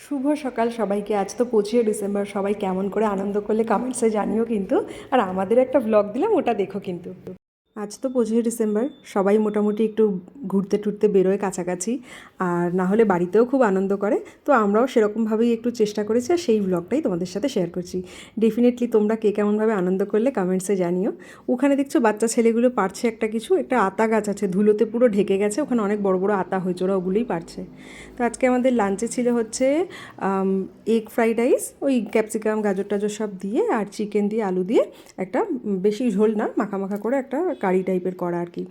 শুভ সকাল সবাইকে। আজ তো 25শে ডিসেম্বর। সবাই কেমন করে আনন্দ করলে কমেন্টসে জানিও কিন্তু। আর আমাদের একটা ব্লগ দিলাম, ওটা দেখো কিন্তু। আজ তো 25শে ডিসেম্বর, সবাই মোটামুটি একটু ঘুরতে টুরতে বেরোয় কাছাকাছি, আর না হলে বাড়িতেও খুব আনন্দ করে। তো আমরাও সেরকমভাবেই একটু চেষ্টা করেছি, আর সেই ব্লগটাই তোমাদের সাথে শেয়ার করছি। ডেফিনেটলি তোমরা কে কেমনভাবে আনন্দ করলে কমেন্টসে জানিও। ওখানে দেখছো বাচ্চা ছেলেগুলো পারছে একটা আতা গাছ আছে, ধুলোতে পুরো ঢেকে গেছে, ওখানে অনেক বড় বড় আতা হয়েছে, ওরা ওগুলোই পারছে। তো আজকে আমাদের লাঞ্চে ছিল হচ্ছে এগ ফ্রাইড রাইস, ওই ক্যাপসিকাম গাজর টাজর সব দিয়ে, আর চিকেন দিয়ে আলু দিয়ে একটা বেশি ঝোল না, মাখা মাখা করে একটা কারি টাইপের করা আর কি।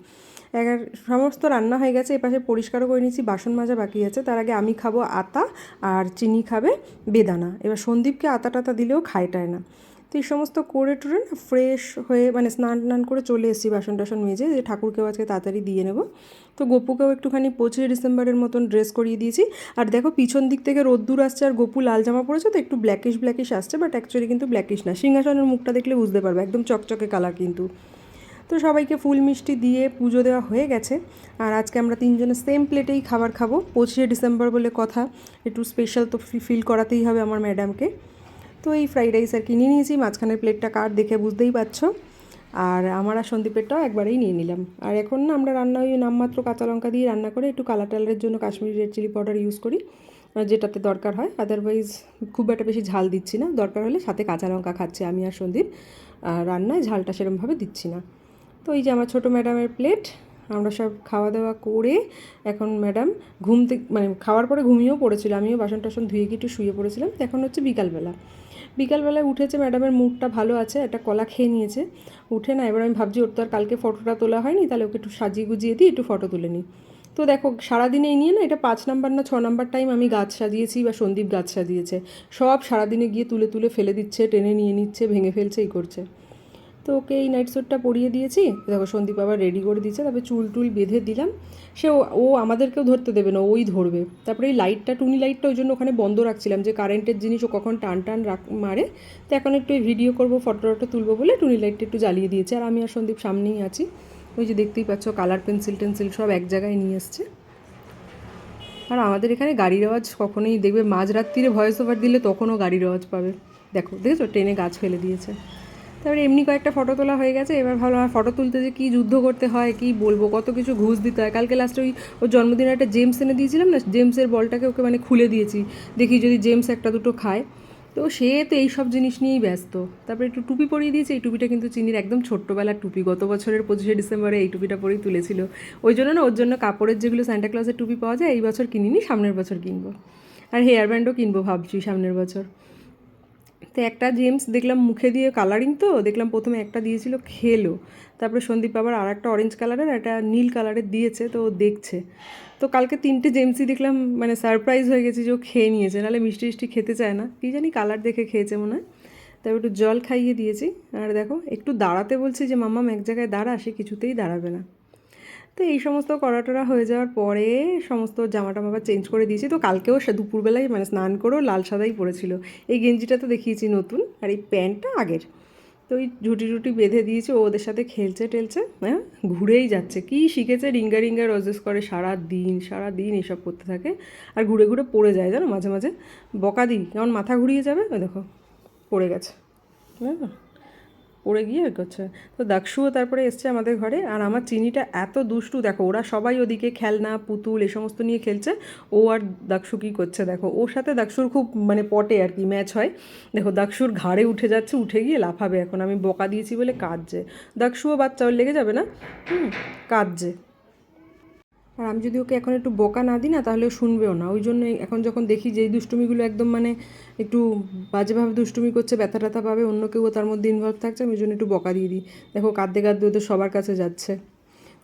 এবার সমস্ত রান্না হয়ে গেছে, এপাশে পরিষ্কারও করে নিয়েছি, বাসন মাজা বাকি আছে। তার আগে আমি খাবো আতা, আর চিনি খাবে বেদানা। এবার সন্দীপকে আতা টাতা দিলেও খায়টায় না। তো এই সমস্ত করে টুরে না ফ্রেশ হয়ে মানে স্নান টান করে চলে এসেছি, বাসন টাসন মেজে, যে ঠাকুরকেও আজকে তাড়াতাড়ি দিয়ে নেবো। তো গপুকেও একটুখানি 25শে ডিসেম্বরের মতন ড্রেস করিয়ে দিয়েছি। আর দেখো পিছন দিক থেকে রোদ্দুর আসছে, আর গপু লাল জামা পরেছে, তো একটু ব্ল্যাকিশ ব্ল্যাকিশ আসছে, বাট অ্যাকচুয়ালি কিন্তু ব্ল্যাকিশ না। সিংহাসনের মুখটা দেখলে বুঝতে পারবে, একদম চকচকে কালার কিন্তু। তো সবাইকে ফুল মিষ্টি দিয়ে পুজো দেওয়া হয়ে গেছে। আর আজকে আমরা তিনজনে সেম প্লেটেই খাবার খাবো, 25শে ডিসেম্বর বলে কথা, একটু স্পেশাল তো ফিল করাতেই হবে আমার ম্যাডামকে। তো এই ফ্রাইড রাইস আর কি নিয়ে নিয়েছি, মাঝখানের প্লেটটা কার দেখে বুঝতেই পারছো। আর আমার আর সন্দীপেরটাও একবারেই নিয়ে নিলাম। আর এখন না আমরা রান্না ওই নামমাত্র কাঁচা লঙ্কা দিয়ে রান্না করে একটু কালার টালারের জন্য Kashmiri red chilli powder use করি, যেটাতে দরকার হয়। আদারওয়াইজ খুব একটা বেশি ঝাল দিচ্ছি না, দরকার হলে সাথে কাঁচা লঙ্কা খাচ্ছি আমি আর সন্দীপ, রান্নায় ঝালটা সেরমভাবে দিচ্ছি না। তো এই যে আমার ছোটো ম্যাডামের প্লেট, আমরা সব খাওয়া দাওয়া করে এখন ম্যাডাম ঘুম থেকে মানে খাওয়ার পরে ঘুমিয়েও পড়েছিল, আমিও বাসন টাসন ধুয়ে গিয়ে একটু শুয়ে পড়েছিলাম। তো এখন হচ্ছে বিকালবেলায় উঠেছে, ম্যাডামের মুডটা ভালো আছে, একটা কলা খেয়ে নিয়েছে। উঠে না এবার আমি ভাবছি ওর তো আর কালকে ফটোটা তোলা হয়নি, তাহলে ওকে একটু সাজিয়ে গুজিয়ে দিই, একটু ফটো তুলে নিই। তো দেখো সারাদিনে এই নিয়ে না এটা 5 নাম্বার না 6 নাম্বার টাইম আমি গাছ সাজিয়েছি বা সন্দীপ গাছ সাজিয়েছে। সব সারাদিনে গিয়ে তুলে তুলে ফেলে দিচ্ছে, টেনে নিয়ে নিচ্ছে, ভেঙে ফেলছে, এই করছে। তো ওকে এই নাইট স্যুটটা পরিয়ে দিয়েছি, দেখো সন্দীপ আবার রেডি করে দিয়েছে, তারপরে চুল টুল বেঁধে দিলাম। সে ও আমাদেরকেও ধরতে দেবে না, ওই ধরবে। তারপরে এই লাইটটা, টুনি লাইটটা ওই জন্য ওখানে বন্ধ রাখছিলাম, যে কারেন্টের জিনিস ও কখন টান টান মারে। তো এখন একটু ভিডিও করবো, ফটো টটো তুলবো বলে টুনি লাইটটা একটু জ্বালিয়ে দিয়েছে। আর আমি আর সন্দীপ সামনেই আছি, ওই যে দেখতেই পাচ্ছ কালার পেন্সিল টেন্সিল সব এক জায়গায় নিয়ে এসছে। আর আমাদের এখানে গাড়ির আওয়াজ কখনোই দেখবে, মাঝরাত্রিরে ভয়েস ওভার দিলে তখনও গাড়ির আওয়াজ পাবে। দেখেছো ট্রেনে গাছ ফেলে দিয়েছে। তারপরে এমনি কয়েকটা ফটো তোলা হয়ে গেছে। এবার ভাবলাম আমার ফটো তুলতে যে কী যুদ্ধ করতে হয়, কী বলবো, কত কিছু ঘুষ দিতে হয়। কালকে লাস্টে ওর জন্মদিনে একটা জেমস এনে দিয়েছিলাম না, জেমসের বলটাকে ওকে মানে খুলে দিয়েছি, দেখি যদি জেমস একটা দুটো খায়। তো সে তো এই সব জিনিস নিয়েই ব্যস্ত। তারপরে একটু টুপি পরিয়ে দিয়েছে, এই টুপিটা কিন্তু চিনির একদম ছোট্টবেলার টুপি, গত বছরের 25শে ডিসেম্বরে এই টুপিটা পরেই তুলেছিল। ওই জন্য না ওর জন্য কাপড়ের যেগুলো সান্টা ক্লজের টুপি পাওয়া যায়, এই বছর কিনিনি, সামনের বছর কিনবো। আর হেয়ার ব্যান্ডও কিনবো ভাবছি সামনের বছর। তো একটা জেমস দেখলাম মুখে দিয়ে কালারিং, তো দেখলাম প্রথমে একটা দিয়েছিল, খেলো। তারপরে সন্দীপ আবার আর একটা অরেঞ্জ কালারের, একটা নীল কালারের দিয়েছে, তো ও দেখছে। তো কালকে 3টে জেমসই দেখলাম, মানে সারপ্রাইজ হয়ে গেছে যে ও খেয়ে নিয়েছে, নাহলে মিষ্টি মিষ্টি খেতে চায় না, কী জানি কালার দেখে খেয়েছে মনে হয়। তারপর একটু জল খাইয়ে দিয়েছি। আর দেখো একটু দাঁড়াতে বলছি যে মাম্মাম এক জায়গায় দাঁড়া, সে কিছুতেই দাঁড়াবে না। তো এই সমস্ত করাটরা হয়ে যাওয়ার পরে সমস্ত জামা টামা আবার চেঞ্জ করে দিয়েছি। তো কালকেও দুপুরবেলায় মানে স্নান করেও লাল সাদাই পরেছিল। এই গেঞ্জিটা তো দেখিয়েছি নতুন, আর এই প্যান্টটা আগের। তো ওই ঝুটি টুটি বেঁধে দিয়েছে, ও ওদের সাথে খেলছে টেলছে, হ্যাঁ ঘুরেই যাচ্ছে। কী শিখেছে, রিঙ্গা রিঙ্গা রোজেস করে সারা দিন এসব করতে থাকে। আর ঘুরে ঘুরে পড়ে যায় জানো, মাঝে মাঝে বকা দিই, কেমন মাথা ঘুরিয়ে যাবে, ওই দেখো পড়ে গেছে, হ্যাঁ পড়ে গিয়ে করছে। তো দাক্ষুও তারপরে এসছে আমাদের ঘরে। আর আমার চিনিটা এত দুষ্টু, দেখো ওরা সবাই ওদিকে খেলনা পুতুল এ সমস্ত নিয়ে খেলছে, ও আর দাক্ষু কী করছে দেখো, ওর সাথে দাক্ষুর খুব মানে পটে আর কি, ম্যাচ হয়। দেখো দাক্ষুর ঘাড়ে উঠে যাচ্ছে, উঠে গিয়ে লাফাবে, এখন আমি বকা দিয়েছি বলে কাঁদছে। দাক্ষুও বাচ্চা, ওর লেগে যাবে না, কাঁদছে। আর আমি যদি ওকে এখন একটু বকা না দিই না, তাহলে ও শুনবেও না। ওই জন্য এখন যখন দেখি যে এই দুষ্টুমিগুলো একদম মানে একটু বাজেভাবে দুষ্টুমি করছে, ব্যথা ট্যাথা পাবে, অন্য কেউ তার মধ্যে ইনভলভ থাকছে, আমি ওই জন্য একটু বকা দিয়ে দিই। দেখো কাঁদতে কাঁদতে ওদের সবার কাছে যাচ্ছে।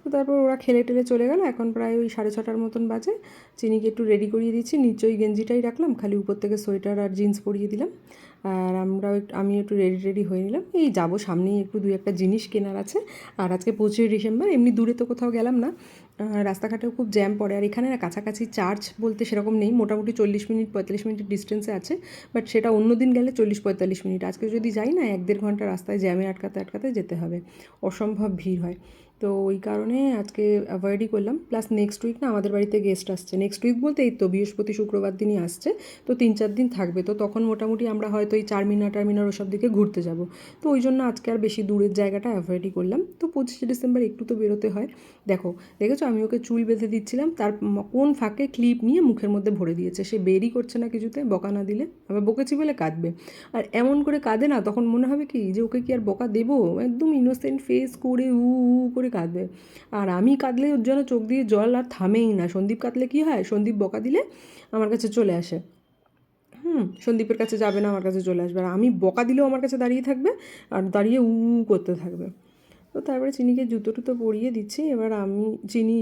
তো তারপর ওরা খেলে টেলে চলে গেল। এখন প্রায় ওই 6:30টার মতন বাজে। চিনিকে একটু রেডি করিয়ে দিচ্ছি, নিচে ওই গেঞ্জিটাই রাখলাম, খালি উপর থেকে সোয়েটার আর জিন্স পরিয়ে দিলাম। আর আমি একটু রেডি হয়ে নিলাম, এই যাবো সামনেই একটু 2-1টা জিনিস কেনার আছে। আর আজকে 25শে ডিসেম্বর, এমনি দূরে তো কোথাও গেলাম না, রাস্তাঘাটেও খুব জ্যাম পড়ে। আর এখানে না কাছাকাছি চার্চ বলতে সেরকম নেই, মোটামুটি 40-45 মিনিট ডিস্টেন্সে আছে। বাট সেটা অন্য দিন গেলে 40-45 মিনিট, আজকে যদি যাই না 1-1.5 ঘন্টা রাস্তায় জ্যামে আটকাতে আটকাতে যেতে হবে, অসম্ভব ভিড় হয়। তো তো ওই কারণে আজকে অ্যাভয়েডই করলাম। প্লাস নেক্সট উইক না আমাদের বাড়িতে গেস্ট আসছে, নেক্সট উইক বলতে এই তো বৃহস্পতি শুক্রবার দিনই আসছে। তো 3-4 দিন থাকবে, তো তখন মোটামুটি আমরা হয়তো এই টার্মিনার ওসব দিকে ঘুরতে যাব। তো ওই জন্য আজকে আর বেশি দূরের জায়গাটা অ্যাভয়েডই করলাম। তো 25শে ডিসেম্বর একটু তো বেরোতে হয়। দেখেছো আমি ওকে চুল বেঁধে দিচ্ছিলাম, তার কোন ফাঁকে ক্লিপ নিয়ে মুখের মধ্যে ভরে দিয়েছে। সে বেরই করছে না কিছুতে, বকা না দিলে। আবার বকেছি বলে কাঁদবে, আর এমন করে কাঁদে না, তখন মনে হবে কি যে ওকে কি আর বকা দেবো, একদম ইনোসেন্ট ফেস করে উ উ করে কাঁদবে। আর আমি কাঁদলে ওর জন্য চোখ দিয়ে জল আর থামেই না। সন্দীপ কাঁদলে কী হয়, সন্দীপ বকা দিলে আমার কাছে চলে আসে। সন্দীপের কাছে যাবে না, আমার কাছে চলে আসবে। আর আমি বকা দিলেও আমার কাছে দাঁড়িয়ে থাকবে, আর দাঁড়িয়ে উ করতে থাকবে। তো তারপরে চিনিকে জুতো টুতো পরিয়ে দিচ্ছি। এবার আমি চিনি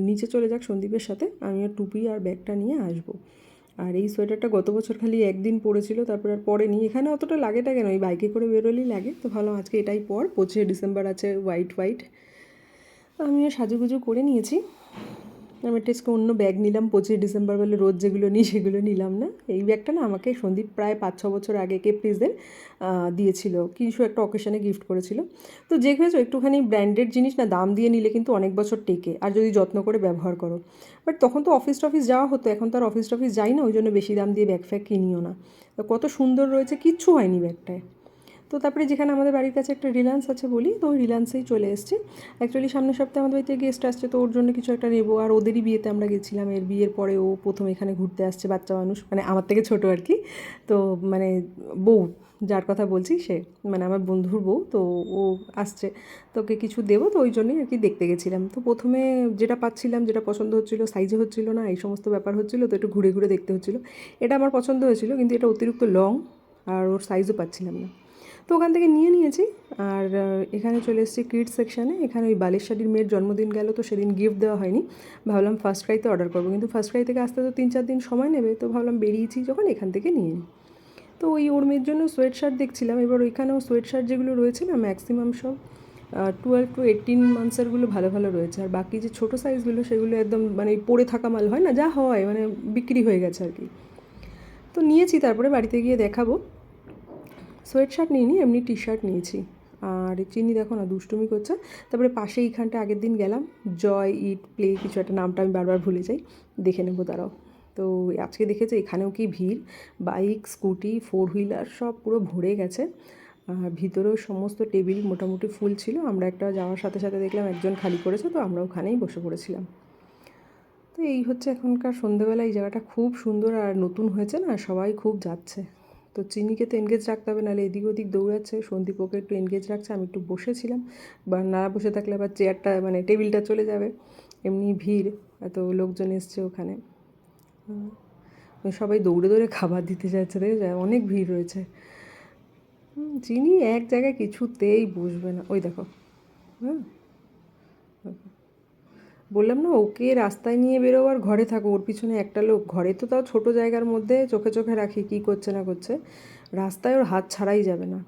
নিচে চলে যাক সন্দীপের সাথে, আমি আর টুপি আর ব্যাগটা নিয়ে আসবো। আর এই সোয়েটারটা গত বছর খালি একদিন পরেছিল, তারপরে আর পরেনি। এখানে অতটা লাগে না কেন, ওই বাইকে করে বেরোলেই লাগে। তো ভাবলাম আজকে এটাই পর, 25শে ডিসেম্বর আছে, হোয়াইট হোয়াইট। আমিও সাজুগুজু করে নিয়েছি। আমি একটা অন্য ব্যাগ নিলাম 25শে ডিসেম্বর বলে, রোজ যেগুলো নিই সেগুলো নিলাম না। এই ব্যাগটা না আমাকে সন্দীপ প্রায় 5-6 বছর আগে কেপ্রিজের দিয়েছিল, কিছু একটা অকেশনে গিফট করেছিল। তো যে হয়েছে একটুখানি ব্র্যান্ডেড জিনিস না, দাম দিয়ে নিলে কিন্তু অনেক বছর টেকে, আর যদি যত্ন করে ব্যবহার করো। বাট তখন তো অফিস টফিস যাওয়া হতো, এখন তো আর অফিস টফিস যাই না, ওই জন্য বেশি দাম দিয়ে ব্যাগ ফ্যাগ কিনিও না। তো কত সুন্দর রয়েছে, কিচ্ছু হয়নি ব্যাগটায়। তো তারপরে যেখানে আমাদের বাড়ির কাছে একটা রিলায়েন্স আছে বলি, তো ওই রিলায়েন্সেই চলে এসেছি। অ্যাকচুয়ালি সামনের সপ্তাহে আমাদের বাড়িতে গেস্ট আসছে, তো ওর জন্য কিছু একটা নেবো। আর ওদেরই বিয়েতে আমরা গেছিলাম, এর বিয়ের পরে ও প্রথম এখানে ঘুরতে আসছে, বাচ্চা মানুষ, মানে আমার থেকে ছোটো আর কি। তো মানে বউ যার কথা বলছি সে, মানে আমার বন্ধুর বউ, তো ও আসছে, তোকে কিছু দেবো, তো ওই জন্যই আর কি দেখতে গেছিলাম। তো প্রথমে যেটা পাচ্ছিলাম, যেটা পছন্দ হচ্ছিলো, সাইজে হচ্ছিলো না, এই সমস্ত ব্যাপার হচ্ছিলো, তো একটু ঘুরে ঘুরে দেখতে হচ্ছিলো। এটা আমার পছন্দ হয়েছিল, কিন্তু এটা অতিরিক্ত লং, আর ওর সাইজও পাচ্ছিলাম না। তো ওখান থেকে নিয়ে নিয়েছি। আর এখানে চলে এসেছি কিডস সেকশানে। এখানে ওই বালের শাড়ির মেয়ের জন্মদিন গেল, তো সেদিন গিফট দেওয়া হয়নি। ভাবলাম ফার্স্ট ক্রাইতে অর্ডার করবো, কিন্তু ফার্স্ট ক্রাই থেকে আসতে তো 3-4 দিন সময় নেবে, তো ভাবলাম বেরিয়েছি যখন এখান থেকে নিয়ে নিই। তো ওই ওর মেয়ের জন্য সোয়েট শার্ট দেখছিলাম। এবার ওইখানেও সোয়েট শার্ট যেগুলো রয়েছে না, ম্যাক্সিমাম সব 12 to 18 মান্থসেরগুলো ভালো ভালো রয়েছে। আর বাকি যে ছোটো সাইজগুলো সেগুলো একদম মানে পরে থাকা মাল হয় না, যা হয় মানে বিক্রি হয়ে গেছে আর কি। তো নিয়েছি, তারপরে বাড়িতে গিয়ে দেখাবো। সোয়েট শার্ট নিইনি, এমনি টি শার্ট নিয়েছি। আর চিনি দেখো না দুষ্টুমি করছে। তারপরে পাশে এইখানটা আগের দিন গেলাম, জয় ইট প্লে কিছু একটা, নামটা আমি বারবার ভুলে যাই, দেখে নেবো দাঁড়াও। তো আজকে দেখেছে এখানেও কি ভিড়, বাইক স্কুটি 4 হুইলার সব পুরো ভরে গেছে। আর ভিতরেও সমস্ত টেবিল মোটামুটি ফুল ছিল। আমরা একটা যাওয়ার সাথে সাথে দেখলাম একজন খালি করেছে, তো আমরা ওখানেই বসে পড়েছিলাম। তো এই হচ্ছে এখনকার সন্ধ্যেবেলা, এই জায়গাটা খুব সুন্দর আর নতুন হয়েছে না, সবাই খুব যাচ্ছে। তো চিনিকে তো এনগেজ রাখতে হবে, নাহলে এদিক ওদিক দৌড়াচ্ছে। সন্দীপ ওকে একটু এনগেজ রাখছে, আমি একটু বসেছিলাম, বা না বসে থাকলে আবার চেয়ারটা মানে টেবিলটা চলে যাবে। এমনি ভিড়, এত লোকজন এসছে ওখানে, সবাই দৌড়ে দৌড়ে খাবার দিতে যাচ্ছে, দেখে যায় অনেক ভিড় রয়েছে। চিনি এক জায়গায় কিছুতেই বসবে না, ওই দেখো। হ্যাঁ, বললাম না ওকে রাস্তায় নিয়ে বেরো আর ঘরে থাকো, ওর পিছনে একটা লোক। ঘরে তো তাও ছোটো জায়গার মধ্যে চোখে চোখে রাখি কী করছে না করছে, রাস্তায় ওর হাত ছাড়াই যাবে না।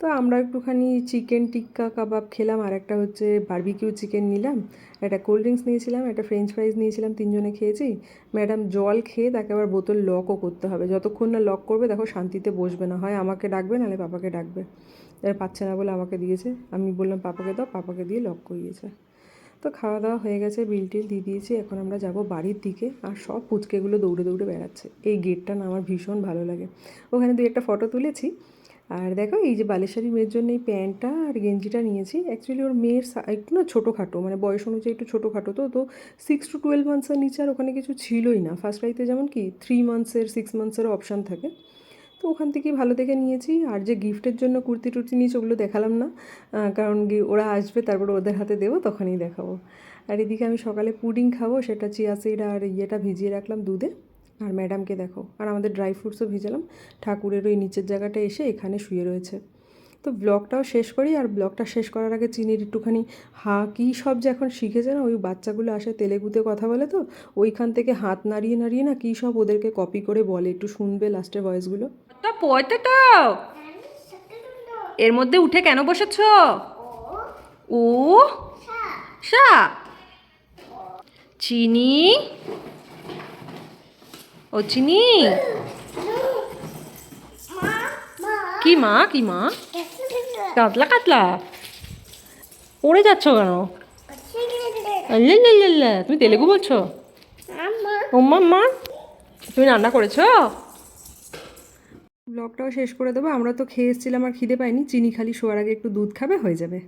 তো আমরা একটুখানি চিকেন টিক্কা কাবাব খেলাম, আর একটা হচ্ছে বারবিকিউ চিকেন নিলাম, একটা কোল্ড ড্রিঙ্কস নিয়েছিলাম, একটা ফ্রেঞ্চ ফ্রাইজ নিয়েছিলাম, 3জনে খেয়েছি। ম্যাডাম জল খেয়ে তাকে আবার বোতল লকও করতে হবে, যতক্ষণ না লক করবে দেখো শান্তিতে বসবে না, হয় আমাকে ডাকবে নাহলে পাপাকে ডাকবে। এবার পাচ্ছে না বলে আমাকে দিয়েছে, আমি বললাম পাপাকে দাও, পাপাকে দিয়ে লক করিয়েছে। তো খাওয়া দাওয়া হয়ে গেছে, বিল টিল দিয়ে দিয়েছি, এখন আমরা যাব বাড়ির দিকে। আর সব পুচকেগুলো দৌড়ে দৌড়ে বেড়াচ্ছে, এই গেটটা না আমার ভীষণ ভালো লাগে। ওখানে দুই একটা ফটো তুলেছি। আর দেখো এই যে বালেশ্বরী মেয়ের জন্য এই প্যান্টটা আর গেঞ্জিটা নিয়েছি। অ্যাকচুয়ালি ওর মেয়ের একটু না ছোটোখাটো, মানে বয়স অনুযায়ী একটু ছোটোখাটো, তো 6 to 12 মান্থসের নিচে আর ওখানে কিছু ছিলই না। ফার্স্ট ক্রাইতে যেমন কি 3 মান্থসের 6 মান্থসেরও অপশান থাকে, তো ওখান থেকেই ভালো দেখে নিয়েছি। আর যে গিফটের জন্য কুর্তি টুর্তি নিয়েছি ওগুলো দেখালাম না, কারণ ওরা আসবে তারপরে ওদের হাতে দেবো, তখনই দেখাবো। আর এদিকে আমি সকালে পুডিং খাবো, সেটা চিয়া সিড আর ইয়েটা ভিজিয়ে রাখলাম দুধে। আর ম্যাডামকে দেখো, আর আমাদের ড্রাই ফ্রুটসও ভিজালাম। ঠাকুরের ওই নিচের জায়গাটা এসে এখানে শুয়ে রয়েছে। তো ব্লগটাও শেষ করি। আর ব্লগটা শেষ করার আগে চিনির একটুখানি কী সব যে এখন শিখেছে না, ওই বাচ্চাগুলো আসে তেলেগুতে কথা বলে, তো ওইখান থেকে হাত নাড়িয়ে নাড়িয়ে না কী সব ওদেরকে কপি করে বলে, একটু শুনবে লাস্টের ভয়েসগুলো। তো পড়তে তো এর মধ্যে উঠে কেন বসেছ? ও সা চিনি, ও চিনি, কি মা কি মা, কাতলা কাতলা পড়ে যাচ্ছ কেন? আল্লাহ তুমি তেলেগু বলছো? ওম্মা মা তুমি রান্না করেছো? ব্লগটাও শেষ করে দেবো। আমরা তো খেয়ে এসেছিলাম আর খিদে পাইনি। চিনি খালি শোয়ার আগে একটু দুধ খাবে, হয়ে যাবে।